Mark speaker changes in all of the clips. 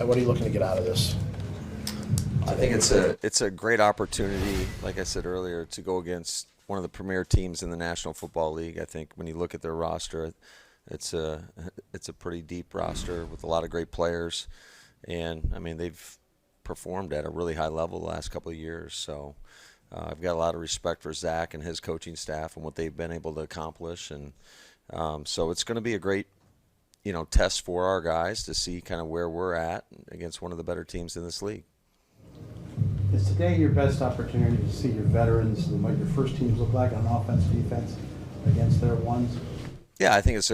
Speaker 1: What are you looking to get out of this?
Speaker 2: I think it's a great opportunity, like I said earlier, to go against one of the premier teams in the National Football League. I think when you look at their roster, it's a pretty deep roster with a lot of great players, and I mean they've performed at a really high level the last couple of years. So I've got a lot of respect for Zach and his coaching staff and what they've been able to accomplish, and so it's going to be a great test for our guys to see kind of where we're at against one of the better teams in this league.
Speaker 3: Is today your best opportunity to see your veterans and what your first teams look like on offense, defense against their ones?
Speaker 2: Yeah, I think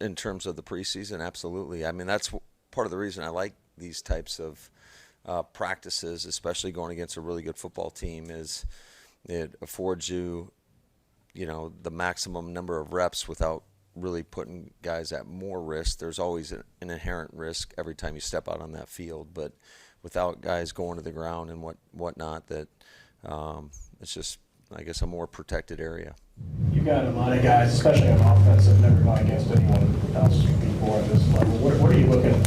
Speaker 2: in terms of the preseason, absolutely. I mean, that's part of the reason I like these types of practices, especially going against a really good football team, is it affords you, the maximum number of reps without really putting guys at more risk. There's always an inherent risk every time you step out on that field, but without guys going to the ground and whatnot, that it's just, I guess, a more protected area.
Speaker 4: You've got a lot of guys, especially on offense, that have never gone against anyone else before at this level. What are you looking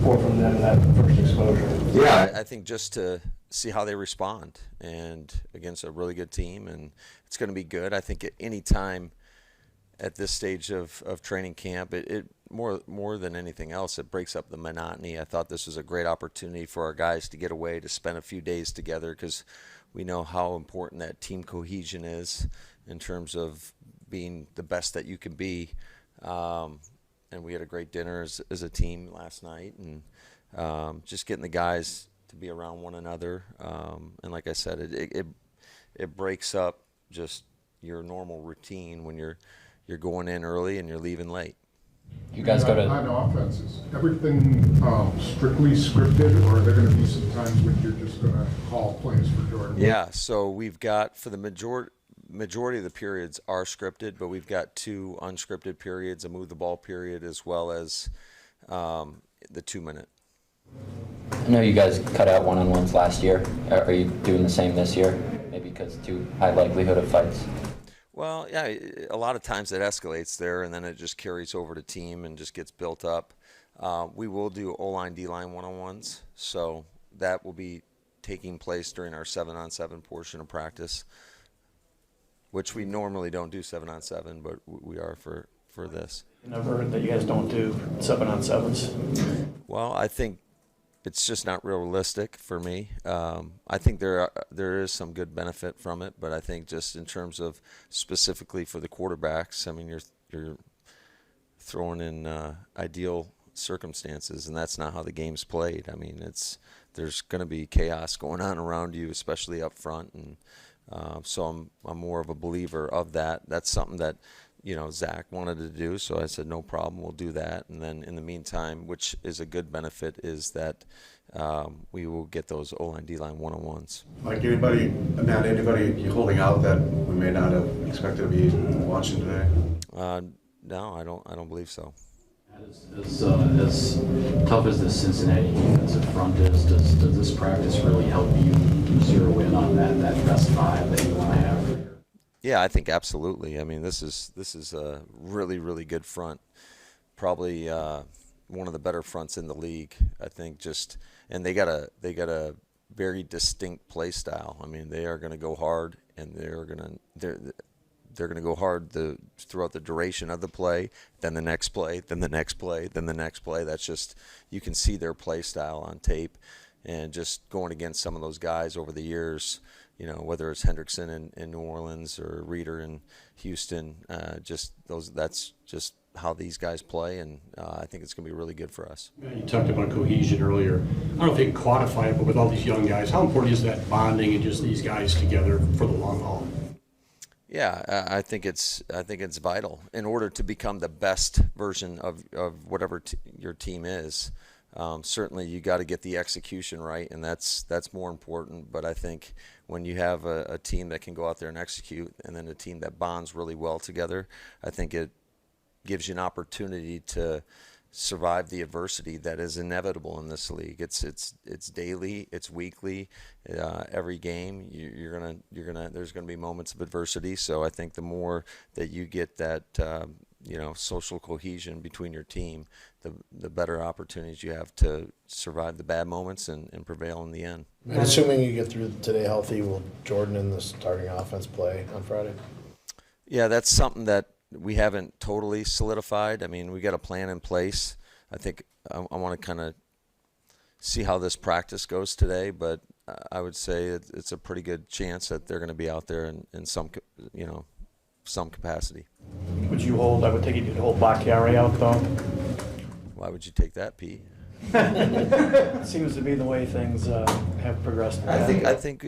Speaker 4: for from them in that first exposure?
Speaker 2: Yeah, I think just to see how they respond and against a really good team, and it's going to be good. I think at any time at this stage of training camp, it more than anything else, it breaks up the monotony. I thought this was a great opportunity for our guys to get away, to spend a few days together, because we know how important that team cohesion is in terms of being the best that you can be. And we had a great dinner as a team last night, and just getting the guys to be around one another. And like I said, it breaks up just your normal routine when you're going in early and you're leaving late.
Speaker 5: You guys go to
Speaker 6: on offense, is everything strictly scripted, or are there going to be some times when you're just going to call plays for Jordan?
Speaker 2: Yeah, so we've got, for the majority of the periods are scripted, but we've got 2 unscripted periods, a move the ball period, as well as the 2-minute.
Speaker 5: I know you guys cut out one-on-ones last year. Are you doing the same this year? Maybe because too high likelihood of fights?
Speaker 2: Well, yeah, a lot of times it escalates there, and then it just carries over to team and just gets built up. We will do O-line, D-line one-on-ones, so that will be taking place during our 7-on-7 portion of practice, which we normally don't do 7-on-7, but we are for this.
Speaker 4: And I've heard that you guys don't do 7-on-7s.
Speaker 2: Well, I think it's just not realistic for me. I think there is some good benefit from it, but I think just in terms of specifically for the quarterbacks, I mean, you're throwing in ideal circumstances, and that's not how the game's played. I mean, there's going to be chaos going on around you, especially up front, and so I'm more of a believer of that. That's something that Zach wanted to do, so I said no problem, we'll do that. And then in the meantime, which is a good benefit, is that we will get those O-line, D-line one-on-ones.
Speaker 7: Like anybody holding out that we may not have expected to be watching today?
Speaker 2: No, I don't believe so.
Speaker 8: As tough as the Cincinnati defensive front is, does this practice really help you zero in on that best 5 that you want to have?
Speaker 2: Yeah, I think absolutely. I mean, this is a really, really good front. Probably one of the better fronts in the league. I think and they got a very distinct play style. I mean, they are going to go hard, and they're going to go hard throughout the duration of the play. Then the next play, then the next play, then the next play. That's just, you can see their play style on tape, and just going against some of those guys over the years. Whether it's Hendrickson in New Orleans or Reeder in Houston, that's just how these guys play, and I think it's going to be really good for us.
Speaker 9: You talked about cohesion earlier. I don't know if you can quantify it, but with all these young guys, how important is that bonding and just these guys together for the long haul?
Speaker 2: Yeah, I think it's vital in order to become the best version of whatever your team is. Certainly, you got to get the execution right, and that's more important. But I think when you have a team that can go out there and execute, and then a team that bonds really well together, I think it gives you an opportunity to survive the adversity that is inevitable in this league. It's daily, it's weekly, every game there's gonna be moments of adversity. So I think the more that you get that social cohesion between your team, the better opportunities you have to survive the bad moments and prevail in the end.
Speaker 1: And assuming you get through today healthy, will Jordan in the starting offense play on Friday?
Speaker 2: Yeah, that's something that we haven't totally solidified. I mean, we got a plan in place. I think I want to kind of see how this practice goes today, but I would say it's a pretty good chance that they're going to be out there in some capacity.
Speaker 4: Would you hold, I would take it you'd hold Bakhtiari out though?
Speaker 2: Why would you take that, Pete?
Speaker 4: Seems to be the way things have progressed.
Speaker 2: I think,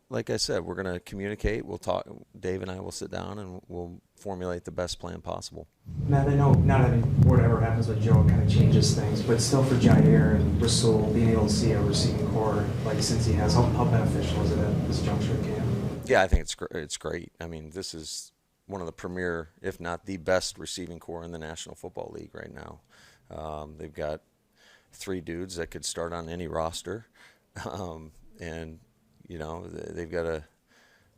Speaker 2: like I said, we're going to communicate. We'll talk. Dave and I will sit down and we'll formulate the best plan possible.
Speaker 10: Matt, I know not having whatever happens with Joe kind of changes things, but still for Jair and Rasul, being able to see a receiving core like since he has, how beneficial is it at this juncture of camp?
Speaker 2: Yeah, I think it's great. I mean, this is one of the premier, if not the best receiving core in the National Football League right now. They've got 3 dudes that could start on any roster, and they've got a.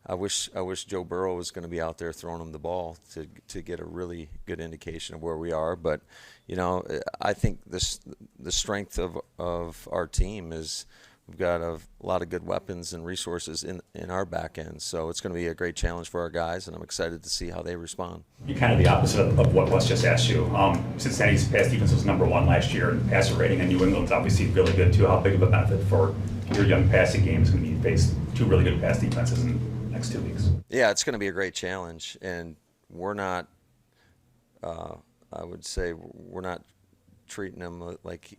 Speaker 2: I wish Joe Burrow was going to be out there throwing them the ball to get a really good indication of where we are. But I think the strength of our team is we've got a lot of good weapons and resources in our back end. So it's going to be a great challenge for our guys, and I'm excited to see how they respond.
Speaker 11: You're kind of the opposite of what Wes just asked you. Cincinnati's pass defense was #1 last year, and passer rating, and New England's obviously really good too. How big of a benefit for your young passing game is going to be to face 2 really good pass defenses in the next 2 weeks?
Speaker 2: Yeah, it's going to be a great challenge, and we're not. I would say we're not treating him like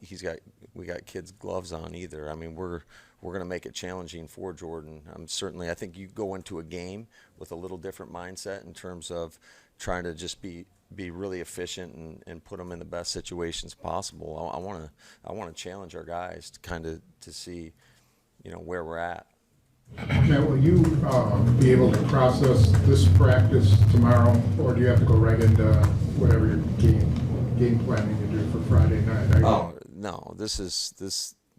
Speaker 2: we got kids' gloves on either. I mean, we're going to make it challenging for Jordan. I think you go into a game with a little different mindset in terms of trying to just be really efficient and put them in the best situations possible. I want to challenge our guys to kind of to see, where we're at.
Speaker 6: Now, will you be able to process this practice tomorrow, or do you have to go right into whatever your game planning to do for Friday night?
Speaker 2: Oh, no,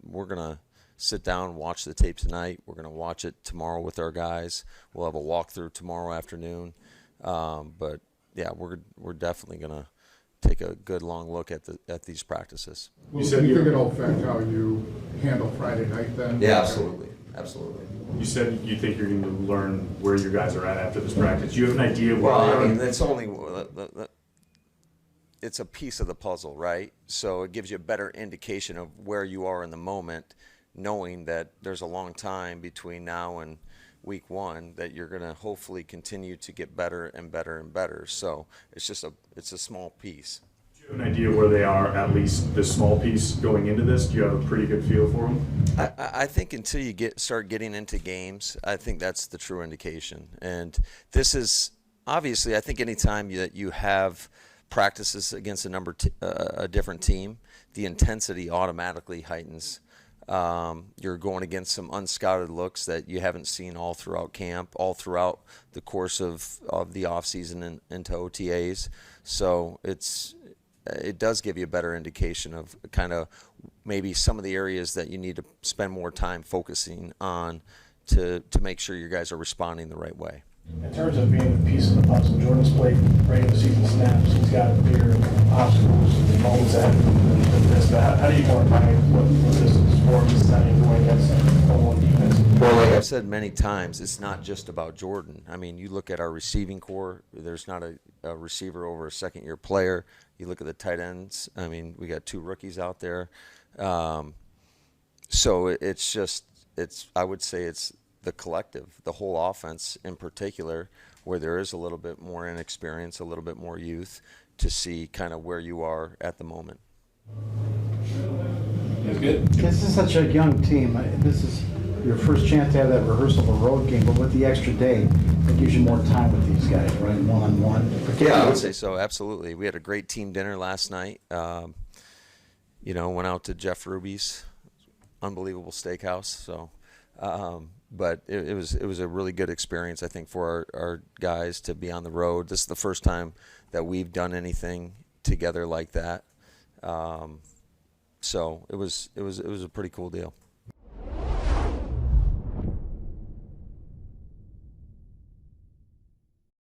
Speaker 2: we're going to sit down, watch the tape tonight. We're going to watch it tomorrow with our guys. We'll have a walkthrough tomorrow afternoon. But yeah, we're definitely going to take a good long look at these practices.
Speaker 6: Well, you think it'll affect how you handle Friday night then?
Speaker 2: Yeah, absolutely.
Speaker 12: You said you think you're going to learn where your guys are at after this practice. Do you have an idea where
Speaker 2: Well, I mean, that's only it's a piece of the puzzle, right? So it gives you a better indication of where you are in the moment, knowing that there's a long time between now and week 1 that you're going to hopefully continue to get better and better and better. So it's a small piece.
Speaker 12: Do you have an idea where they are, at least this small piece going into this? Do you have a pretty good feel for them?
Speaker 2: I think until you start getting into games, I think that's the true indication. And this is obviously, I think anytime that you have practices against a different team, the intensity automatically heightens. You're going against some unscouted looks that you haven't seen all throughout camp, all throughout the course of the offseason and into OTAs. So it does give you a better indication of kind of maybe some of the areas that you need to spend more time focusing on to make sure your guys are responding the right way.
Speaker 4: In terms of being a piece of the puzzle, Jordan's played regular season snaps. He's got bigger obstacles and moments ahead than this. How do you quantify what this is for Cincinnati going against one defense?
Speaker 2: Well, like I've said many times, it's not just about Jordan. I mean, you look at our receiving core, there's not a receiver over a second-year player. You look at the tight ends, I mean, we got 2 rookies out there. So I would say it's the collective, the whole offense in particular, where there is a little bit more inexperience, a little bit more youth, to see kind of where you are at the moment.
Speaker 3: That's good. This is such a young team. This is your first chance to have that rehearsal of a road game, but with the extra day, it gives you more time with these guys, right? One-on-one.
Speaker 2: Yeah, I would say so, absolutely. We had a great team dinner last night. Went out to Jeff Ruby's unbelievable steakhouse. So, but it was a really good experience, I think, for our guys to be on the road. This is the first time that we've done anything together like that. So it was a pretty cool deal.